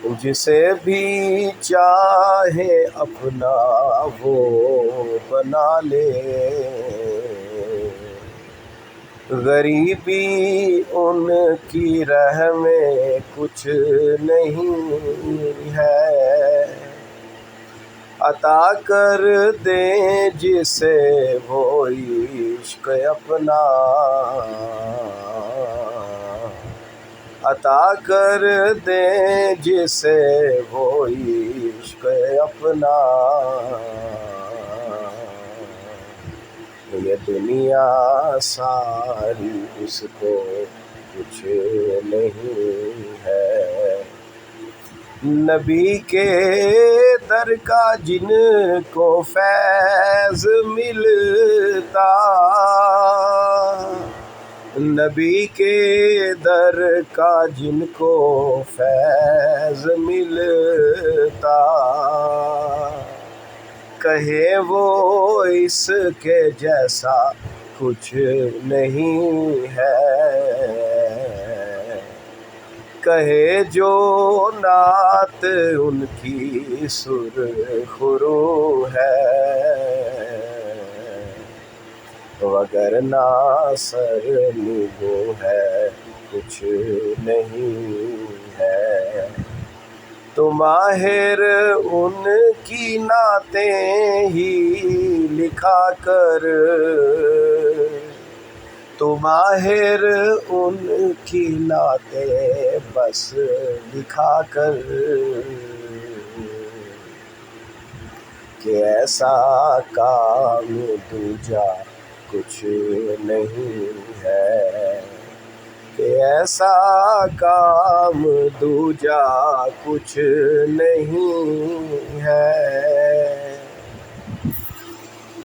جسے بھی چاہے اپنا وہ بنا لے، غریبی ان کی رہ میں کچھ نہیں ہے، عطا کر دیں جسے وہ عشق اپنا، عطا کر دیں جسے وہ عشق اپنا، یہ دنیا ساری اس کو کچھ نہیں ہے۔ نبی کے در کا جن کو فیض ملتا، نبی کے در کا جن کو فیض ملتا، کہے وہ اس کے جیسا کچھ نہیں ہے، کہے جو نعت ان کی سرخرو ہے، وگرنہ سر نیبو ہے کچھ نہیں ہے۔ تو ماہر ان کی نعتیں ہی لکھا کر، تو ماہر ان کی نعتیں بس لکھا کر، کہ ایسا کام دوجا کچھ نہیں ہے، کہ ایسا کام دوجا کچھ نہیں